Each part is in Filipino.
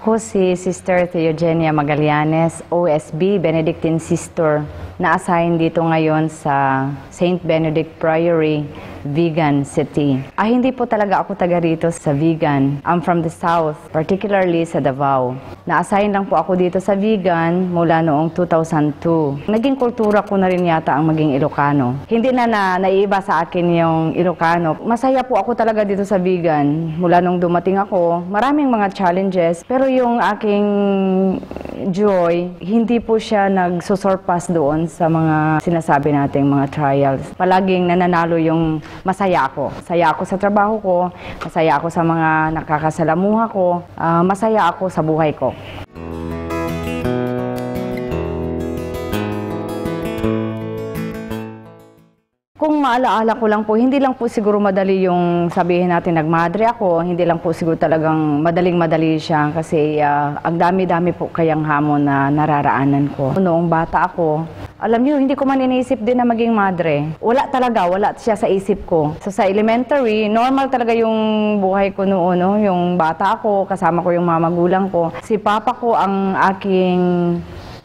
Ako si Sister Theogenia Magallanes, OSB, Benedictine Sister, na-assign dito ngayon sa St. Benedict Priory, Vigan City. Hindi po talaga ako taga rito sa Vigan. I'm from the south, particularly sa Davao. Na-assign lang po ako dito sa Vigan mula noong 2002. Naging kultura ko na rin yata ang maging Ilocano. Hindi na naiiba sa akin yung Ilocano. Masaya po ako talaga dito sa Vigan. Mula nung dumating ako, maraming mga challenges, pero yung aking joy, hindi po siya nagsusurpass doon sa mga sinasabi nating mga trials. Palaging nananalo yung masaya ako. Masaya ako sa trabaho ko, masaya ako sa mga nakakasalamuha ko, masaya ako sa buhay ko. Kung maalaala ko lang po, hindi lang po siguro madali yung sabihin natin nagmadre ako, hindi lang po siguro talagang madaling-madali siya kasi ang dami-dami po kayang hamon na nararaanan ko. Noong bata ako, alam niyo, hindi ko man iniisip din na maging madre. Wala talaga, wala siya sa isip ko. So sa elementary, normal talaga yung buhay ko noon, no? Yung bata ako, kasama ko yung mga magulang ko. Si papa ko ang aking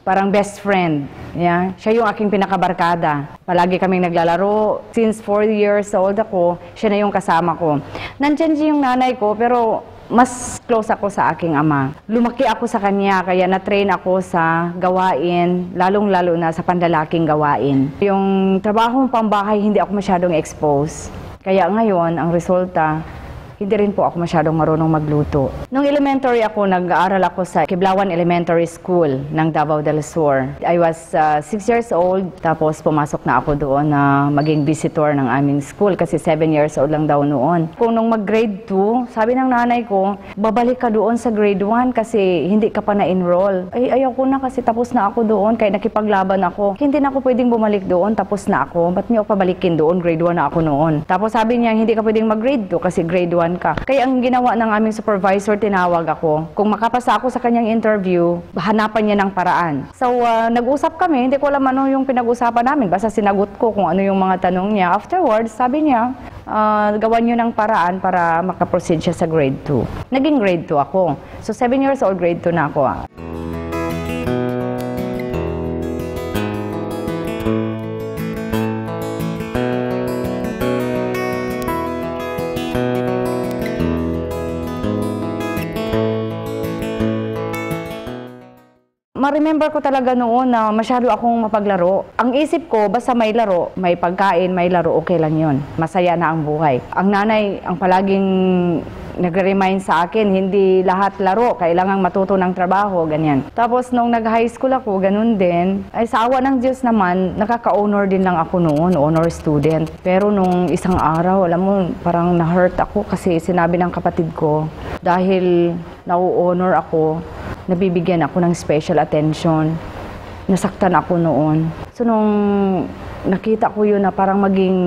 parang best friend. Yeah. Siya yung aking pinakabarkada. Palagi kaming naglalaro. Since 4 years old ako, siya na yung kasama ko. Nandyan yung nanay ko, pero mas close ako sa aking ama. Lumaki ako sa kanya, kaya na-train ako sa gawain, lalong-lalo na sa pandalaking gawain. Yung trabahong pambahay, hindi ako masyadong expose. Kaya ngayon, ang resulta, hindi rin po ako masyadong marunong magluto. Nung elementary ako, nag-aaral ako sa Kiblawan Elementary School ng Davao del Sur. I was 6 years old, tapos pumasok na ako doon na maging visitor ng aming school kasi 7 years old lang daw noon. Kung nung mag-grade 2, sabi ng nanay ko, babalik ka doon sa grade 1 kasi hindi ka pa na-enroll. Ay, ayaw ko na kasi tapos na ako doon, kaya nakipaglaban ako. Hindi na ako pwedeng bumalik doon, tapos na ako. Ba't niyo pabalikin doon? Grade 1 na ako noon. Tapos sabi niya, hindi ka pwedeng mag-grade 2 kasi grade 1 ka. Kaya ang ginawa ng aming supervisor, tinawag ako. Kung makapasa ako sa kanyang interview, hanapan niya ng paraan. So, nag-usap kami. Hindi ko alam ano yung pinag-usapan namin. Basta sinagot ko kung ano yung mga tanong niya. Afterwards, sabi niya, gawan niyo ng paraan para makaproceed siya sa grade 2. Naging grade 2 ako. So, 7 years old, grade 2 na ako. Ma-remember ko talaga noon na masyado akong mapaglaro. Ang isip ko, basta may laro, may pagkain, may laro, okay lang yon. Masaya na ang buhay. Ang nanay, ang palaging nagre-remind sa akin, hindi lahat laro, kailangang matuto ng trabaho, ganyan. Tapos nung nag-high school ako, ganun din. Ay sa awa ng Diyos naman, nakaka-honor din lang ako noon, honor student. Pero nung isang araw, alam mo, parang na-hurt ako kasi sinabi ng kapatid ko, dahil na-honor ako, nabibigyan ako ng special attention. Nasaktan ako noon. So nung nakita ko yun na parang maging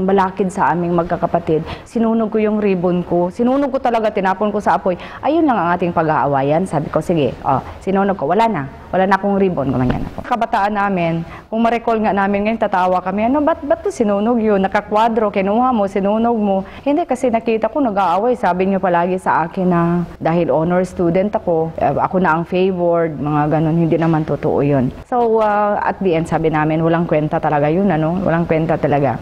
balakid sa aming magkakapatid, sinunog ko yung ribbon ko. Sinunog ko talaga, tinapon ko sa apoy. Ayun lang ang ating pag-aawayan. Sabi ko, sige, sinunog ko. Wala na akong ribbon. Gumanyan ako. Kabataan namin, kung ma-recall nga namin ngayon, tatawa kami, ba't to sinunog yun? Nakakwadro, kinuha mo, sinunog mo. Hindi, kasi nakita ko nag-aaway. Sabi niyo palagi sa akin na dahil honor student ako na ang favored, mga ganun. Hindi naman totoo yun. So, at the end, sabi namin, walang kwenta talaga yun, walang kwenta talaga.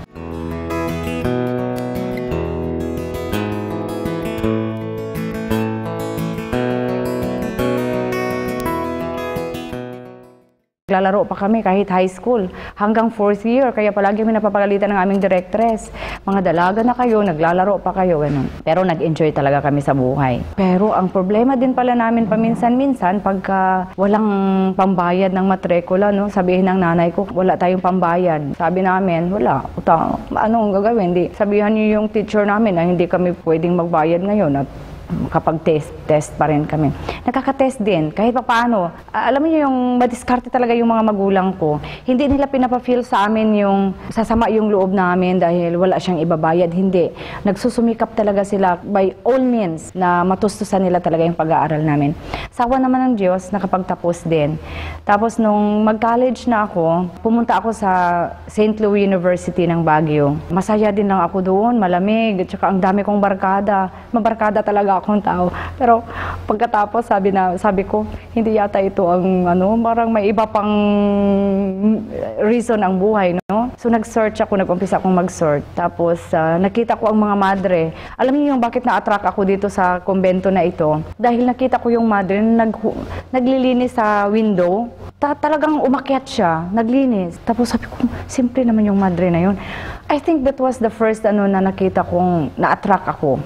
Naglalaro pa kami kahit high school, hanggang 4th year, kaya palagi kami napapagalitan ng aming directress. Mga dalaga na kayo, naglalaro pa kayo, ganun. Pero nag-enjoy talaga kami sa buhay. Pero ang problema din pala namin paminsan-minsan, pagka walang pambayad ng matrikula, sabihin ng nanay ko, wala tayong pambayad. Sabi namin, wala, utang. Anong gagawin? Sabihan niyo yung teacher namin na hindi kami pwedeng magbayad ngayon at kapag test pa rin kami. Nakaka-test din, kahit pa paano. Alam mo yung madiskarte talaga yung mga magulang ko. Hindi nila pinapa-feel sa amin yung sasama yung loob namin dahil wala siyang ibabayad. Hindi. Nagsusumikap talaga sila by all means na matustusan nila talaga yung pag-aaral namin. Sawa naman ng Diyos, nakapagtapos din. Tapos nung mag-college na ako, pumunta ako sa St. Louis University ng Baguio. Masaya din lang ako doon, malamig, at saka ang dami kong barkada. Mabarkada talaga mahiyain akong tao. Pero pagkatapos sabi ko, hindi yata ito ang parang may iba pang reason ang buhay, no? So nag-search ako, nag-umpisa akong mag-search. Tapos nakita ko ang mga madre. Alam niyo yung bakit na-attract ako dito sa kumbento na ito? Dahil nakita ko yung madre na naglilinis sa window. Talagang umakyat siya, naglinis. Tapos sabi ko, simple naman yung madre na yun. I think that was the first na nakita kong na-attract ako.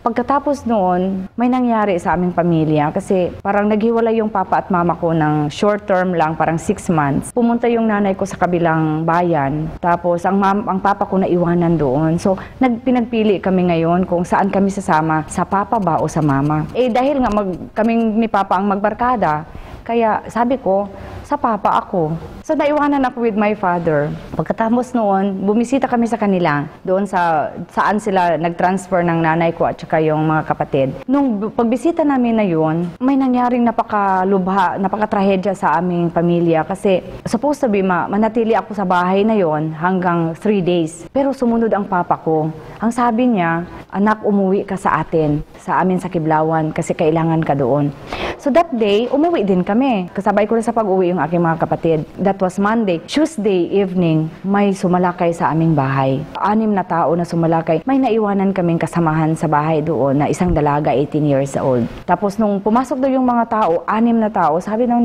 Pagkatapos noon, may nangyari sa aming pamilya kasi parang naghiwalay yung papa at mama ko ng short term lang, parang 6 months. Pumunta yung nanay ko sa kabilang bayan, tapos ang papa ko naiwanan doon. So, pinagpili kami ngayon kung saan kami sasama, sa papa ba o sa mama. Dahil nga kaming ni papa ang magbarkada, kaya sabi ko, sa papa ako. So, naiwanan ako with my father. Pagkatapos noon, bumisita kami sa kanila, doon saan sila nag-transfer ng nanay ko at saka yung mga kapatid. Nung pagbisita namin na yun, may nangyaring napakalubha, napakatrahedya sa aming pamilya kasi supposed to be manatili ako sa bahay na yon hanggang 3 days. Pero sumunod ang papa ko. Ang sabi niya, anak, umuwi ka sa atin, sa amin sa Kiblawan kasi kailangan ka doon. So that day, umuwi din kami. Kasabay ko na sa pag-uwi yung aking mga kapatid. That was Monday. Tuesday evening, may sumalakay sa aming bahay. 6 na tao na sumalakay. May naiwanan kaming kasamahan sa bahay doon na isang dalaga, 18 years old. Tapos nung pumasok doon yung mga tao, 6 na tao, sabi ng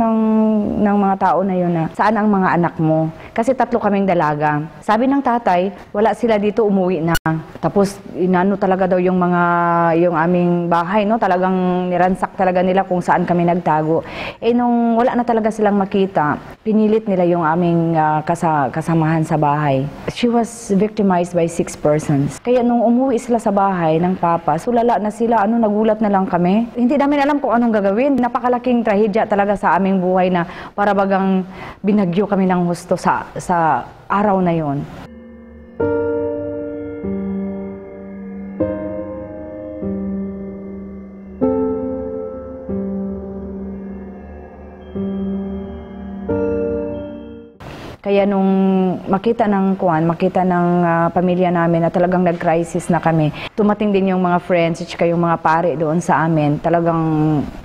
mga tao na yun na, saan ang mga anak mo? Kasi 3 kaming dalaga. Sabi ng tatay, wala sila dito, umuwi na. Tapos inano talaga daw yung aming bahay, no? Talagang niransak talaga nila kung saan kami nagtago. Nung wala na talaga silang makita, pinilit nila yung aming kasamahan sa bahay. She was victimized by 6 persons. Kaya nung umuwi sila sa bahay ng papa, sulala na sila, nagulat na lang kami. Hindi namin alam kung anong gagawin. Napakalaking trahedya talaga sa aming buhay na para bagang binagyo kami ng husto sa araw na yon. Kaya nung makita ng pamilya namin na talagang nag-crisis na kami, tumating din yung mga friends at yung mga pare doon sa amin. Talagang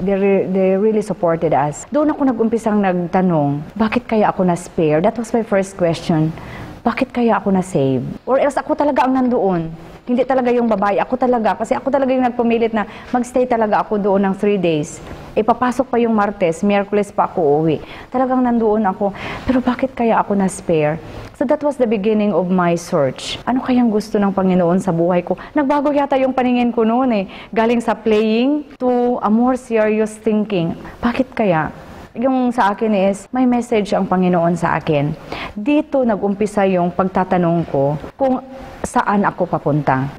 they really supported us. Doon ako nag-umpisang nagtanong, bakit kaya ako na-spare? That was my first question. Bakit kaya ako na-save? Or else ako talaga ang nandoon. Hindi talaga yung babae, ako talaga. Kasi ako talaga yung nagpumilit na magstay talaga ako doon ng 3 days. Papasok pa yung Martes, Miyerkules pa ako uwi. Talagang nandoon ako. Pero bakit kaya ako na-spare? So that was the beginning of my search. Ano kayang gusto ng Panginoon sa buhay ko? Nagbago yata yung paningin ko noon Galing sa playing to a more serious thinking. Bakit kaya? Yung sa akin is, may message ang Panginoon sa akin. Dito nag-umpisa yung pagtatanong ko kung saan ako papunta.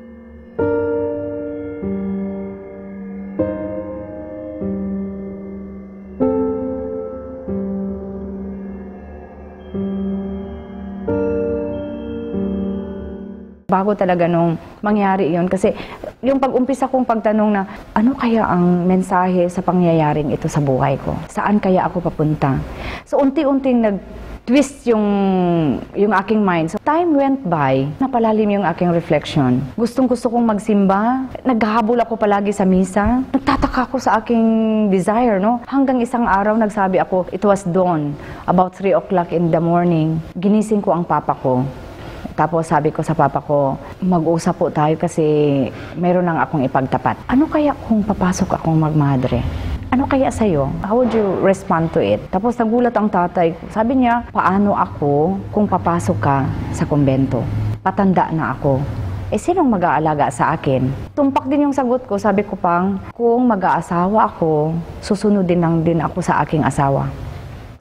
Bago talaga nung mangyari yun. Kasi yung pag-umpisa kong pagtanong na, ano kaya ang mensahe sa pangyayaring ito sa buhay ko? Saan kaya ako papunta? So unti-unting twist yung aking mind. So, time went by, napalalim yung aking reflection. Gustong-gusto kong magsimba, naghahabol ako palagi sa misa, nagtataka ako sa aking desire, no? Hanggang isang araw, nagsabi ako, it was dawn, about 3 o'clock in the morning, ginising ko ang papa ko. Tapos sabi ko sa papa ko, mag-usap po tayo kasi meron lang akong ipagtapat. Ano kaya kung papasok akong magmadre? Ano kaya sa'yo? How would you respond to it? Tapos nagulat ang tatay. Sabi niya, paano ako kung papasok ka sa kumbento? Patanda na ako. Sinong mag-aalaga sa akin? Tumpak din yung sagot ko. Sabi ko pang, kung mag-aasawa ako, susunod din ako sa aking asawa.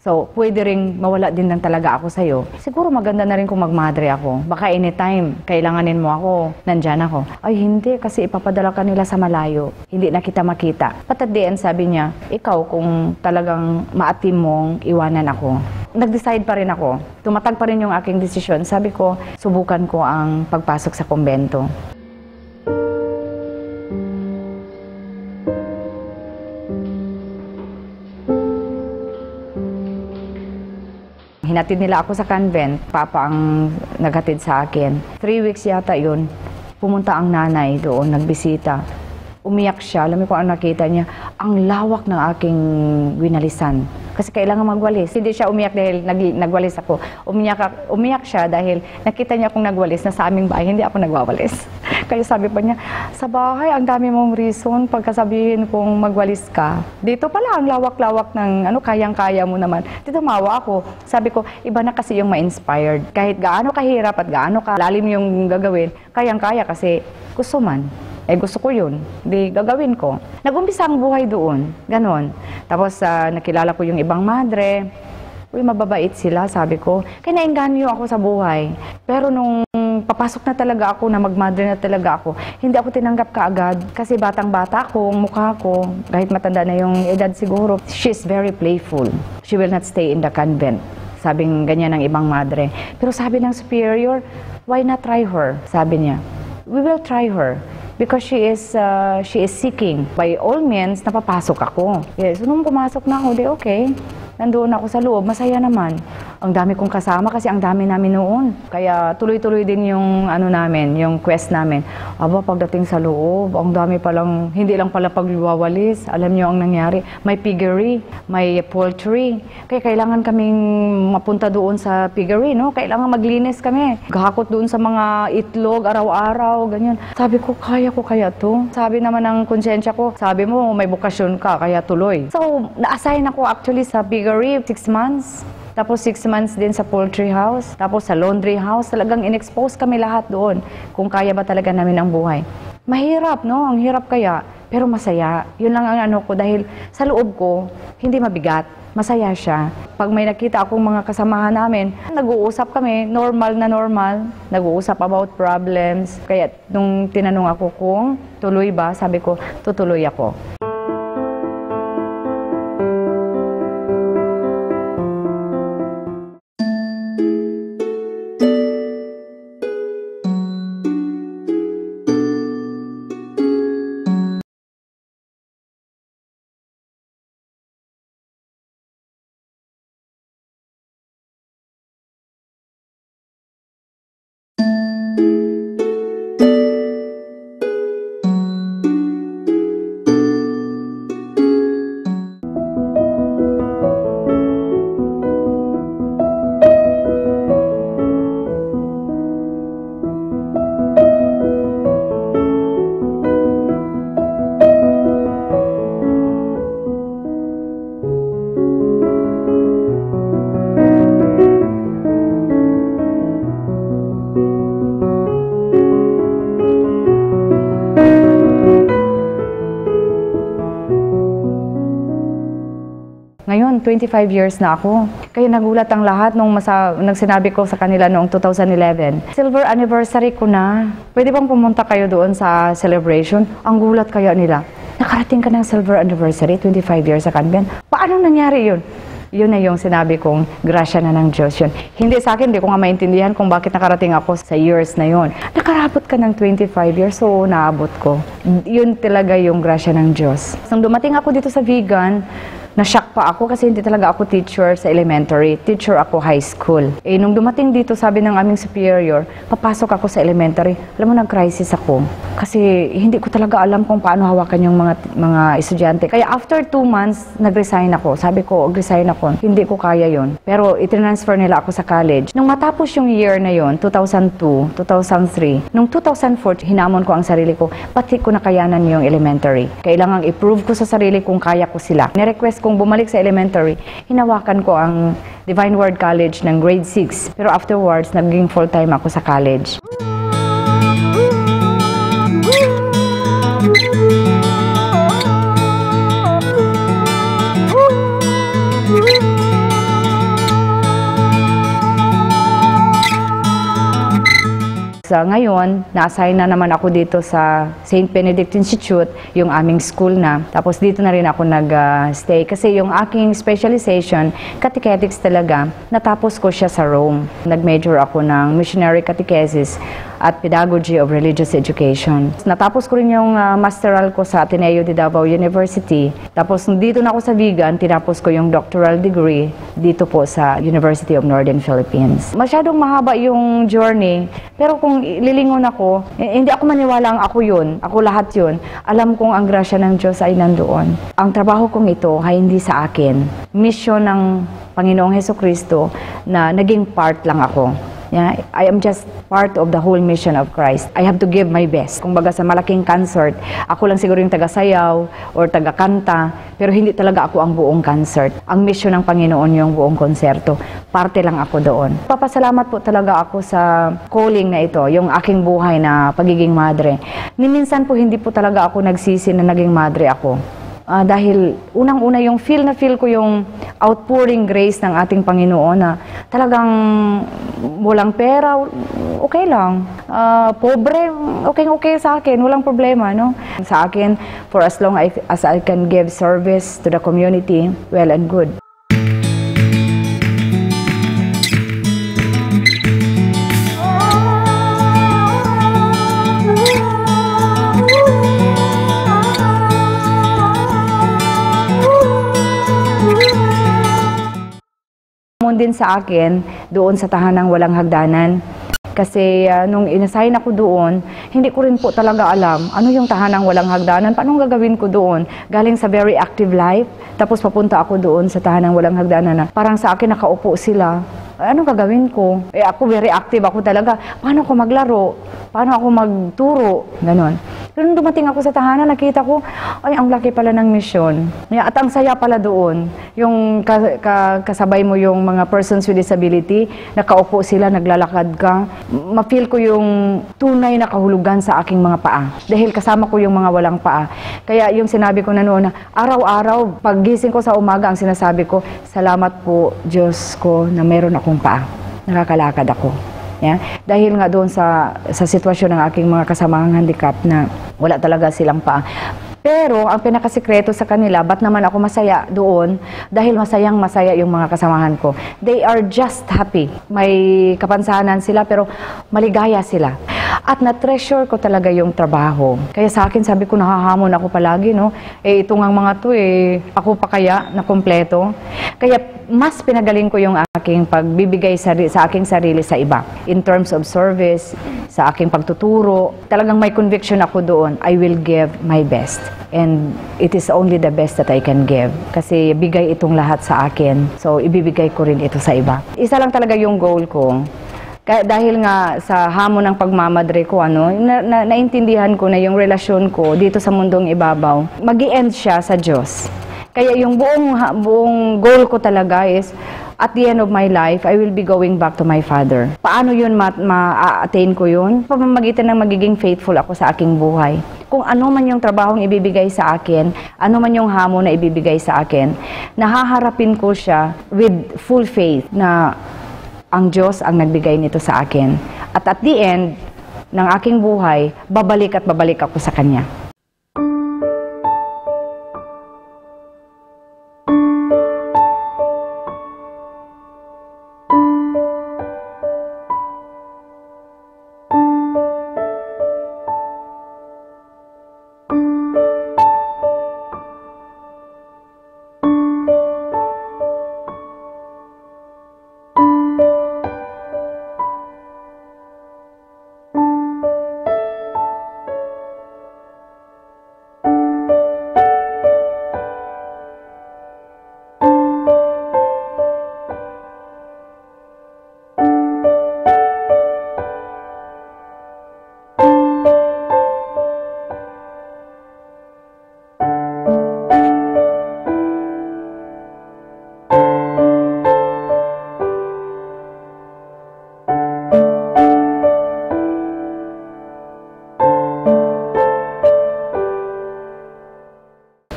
So, pwede ring mawala din lang talaga ako sa'yo. Siguro maganda na rin kung magmadre ako. Baka anytime, kailanganin mo ako, nandyan ako. Ay, hindi, kasi ipapadala ka nila sa malayo. Hindi na kita makita. But at the end, sabi niya, ikaw kung talagang maatim mong iwanan ako. Nag-decide pa rin ako. Tumatag pa rin yung aking desisyon. Sabi ko, subukan ko ang pagpasok sa kumbento. Hinatid nila ako sa convent. Papa ang naghatid sa akin. 3 weeks yata yun. Pumunta ang nanay doon, nagbisita. Umiyak siya. Alam mo kung ano nakita niya? Ang lawak ng aking winalisan. Kasi kailangan magwalis. Hindi siya umiyak dahil nagwalis ako. Umiyak siya dahil nakita niya akong nagwalis na sa aming bahay, hindi ako nagwawalis. Kaya sabi pa niya, sa bahay, ang dami mong reason pagkasabihin kung magwalis ka. Dito pala, ang lawak-lawak ng kayang-kaya mo naman. Dito mawa ako. Sabi ko, iba na kasi yung ma-inspired. Kahit gaano kahirap at gaano kalalim yung gagawin, kayang-kaya kasi gusto man. Gusto ko yun. Di gagawin ko. Nag-umpisa ang buhay doon. Ganon. Tapos nakilala ko yung ibang madre. Uy, mababait sila, sabi ko. Kaya nainganyo ako sa buhay. Pero nung papasok na talaga ako, na magmadre na talaga ako, hindi ako tinanggap kaagad. Kasi batang-bata ako, mukha ko, kahit matanda na yung edad siguro, she's very playful. She will not stay in the convent. Sabing ganyan ng ibang madre. Pero sabi ng superior, why not try her? Sabi niya, we will try her. Because she is seeking. By all means, napapasok ako. Yes, so nung pumasok na ako, di okay. Nandoon ako sa loob, masaya naman. Ang dami kong kasama kasi ang dami namin noon. Kaya tuloy-tuloy din yung namin, yung quest namin. Aba, pagdating sa loob, ang dami palang, hindi lang pala pagwawalis. Alam niyo ang nangyari, may piggery, may poultry. Kaya kailangan kaming mapunta doon sa piggery, no? Kailangan maglinis kami. Gahakot doon sa mga itlog, araw-araw, ganyan. Sabi ko, kaya ko kaya to? Sabi naman ng konsensya ko, sabi mo, may bukasyon ka, kaya tuloy. So, na-assign ako actually sa piggery, 6 months. Tapos 6 months din sa poultry house. Tapos sa laundry house. Talagang in-expose kami lahat doon. Kung kaya ba talaga namin ang buhay. Mahirap, no? Ang hirap kaya. Pero masaya. Yun lang ang ko. Dahil sa loob ko, hindi mabigat. Masaya siya. Pag may nakita akong mga kasamahan namin, nag-uusap kami, normal na normal. Nag-uusap about problems. Kaya nung tinanong ako kung tuloy ba, sabi ko, tutuloy ako. Ngayon, 25 years na ako. Kaya nagulat ang lahat nung sinabi ko sa kanila noong 2011. Silver anniversary ko na. Pwede bang pumunta kayo doon sa celebration? Ang gulat kaya nila. Nakarating ka ng silver anniversary, 25 years sa convent. Paano nangyari yun? Yun na yung sinabi kong grasya na ng Diyos yun. Hindi sa akin, hindi ko nga maintindihan kung bakit nakarating ako sa years na yun. Nakarabot ka ng 25 years, so naabot ko. Yun talaga yung grasya ng Diyos. Nung dumating ako dito sa vegan, Na-shock pa ako kasi hindi talaga ako teacher sa elementary. Teacher ako high school. Nung dumating dito, sabi ng aming superior, papasok ako sa elementary. Alam mo, nag-crisis ako. Kasi hindi ko talaga alam kung paano hawakan yung mga estudyante. Kaya after 2 months, nag-resign ako. Sabi ko, resign ako. Hindi ko kaya yon. Pero itinransfer nila ako sa college. Nung matapos yung year na yon, 2002, 2003, nung 2004, hinamon ko ang sarili ko, pati ko nakayanan yung elementary. Kailangang i-prove ko sa sarili kung kaya ko sila. Ni-request kong bumalik sa elementary, hinawakan ko ang Divine Word College ng grade 6. Pero afterwards, naging full-time ako sa college. Ngayon, na-assign na naman ako dito sa St. Benedict Institute, yung aming school na. Tapos dito na rin ako nag-stay kasi yung aking specialization, catechetics talaga, natapos ko siya sa Rome. Nag-major ako ng missionary catechesis at pedagogy of religious education. Natapos ko rin yung masteral ko sa Ateneo de Davao University. Tapos dito na ako sa Vigan, tinapos ko yung doctoral degree dito po sa University of Northern Philippines. Masyadong mahaba yung journey, pero kung lilingon ako, hindi ako maniwala ang ako yun, ako lahat yun. Alam kong ang grasya ng Diyos ay nandoon. Ang trabaho kong ito ay hindi sa akin. Mission ng Panginoong Hesukristo na naging part lang ako. Yeah, I am just part of the whole mission of Christ. I have to give my best. Kung baga sa malaking concert, ako lang siguro yung taga-sayaw or taga-kanta, pero hindi talaga ako ang buong concert. Ang mission ng Panginoon yung buong konserto. Parte lang ako doon. Papasalamat po talaga ako sa calling na ito, yung aking buhay na pagiging madre. Minsan po hindi po talaga ako nagsisi na naging madre ako. Dahil unang-una yung feel ko yung outpouring grace ng ating Panginoon na talagang walang pera, okay lang. Pobre, okay sa akin, walang problema, no? Sa akin, for as long as I can give service to the community, well and good. Din sa akin doon sa tahanang walang hagdanan. Kasi nung inassign ako doon, hindi ko rin po talaga alam ano yung tahanang walang hagdanan, paano gagawin ko doon. Galing sa very active life, tapos papunta ako doon sa tahanang walang hagdanan na parang sa akin nakaupo sila. Ano gagawin ko? Ako very active ako talaga. Paano ako maglaro? Paano ako magturo? Ganon. Pero nung dumating ako sa tahanan, nakita ko, ay, ang laki pala ng misyon. At ang saya pala doon. Yung kasabay mo yung mga persons with disability, nakaupo sila, naglalakad ka. Ma-feel ko yung tunay na kahulugan sa aking mga paa. Dahil kasama ko yung mga walang paa. Kaya yung sinabi ko na noon, araw-araw, paggising ko sa umaga, ang sinasabi ko, salamat po, Diyos ko, na meron akong paa. Nakakalakad ako. Yeah? Dahil nga doon sa sitwasyon ng aking mga kasamahang handicap na wala talaga silang paa. Pero ang pinakasikreto sa kanila, ba't naman ako masaya doon? Dahil masayang-masaya yung mga kasamahan ko. They are just happy. May kapansanan sila pero maligaya sila. At na-treasure ko talaga yung trabaho. Kaya sa akin, sabi ko, nahahamon ako palagi, no? Ito ngang mga to, ako pa kaya na kompleto? Kaya mas pinagaling ko yung aking pagbibigay sa aking sarili sa iba. In terms of service, sa aking pagtuturo, talagang may conviction ako doon, I will give my best. And it is only the best that I can give. Kasi bigay itong lahat sa akin. So, ibibigay ko rin ito sa iba. Isa lang talaga yung goal ko. Dahil nga sa hamon ng pagmamadre ko, naintindihan ko na yung relasyon ko dito sa mundong ibabaw, mag-i-end siya sa Diyos. Kaya yung buong goal ko talaga is, at the end of my life, I will be going back to my Father. Paano yun ma-attain ko yun? Pamamagitan ng magiging faithful ako sa aking buhay. Kung ano man yung trabahong ibibigay sa akin, ano man yung hamon na ibibigay sa akin, nahaharapin ko siya with full faith na ang Diyos ang nagbigay nito sa akin. At the end ng aking buhay, babalik at babalik ako sa Kanya.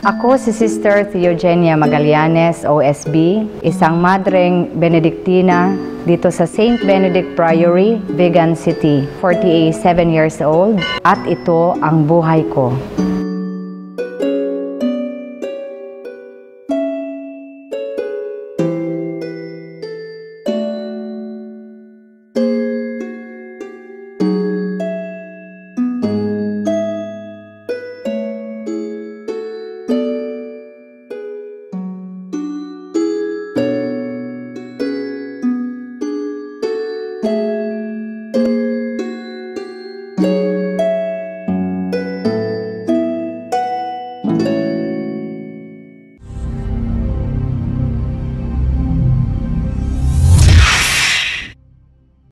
Ako si Sister Theogenia Magallanes, OSB, isang madreng Benedictina dito sa St. Benedict Priory, Vigan City, 47 years old, at ito ang buhay ko.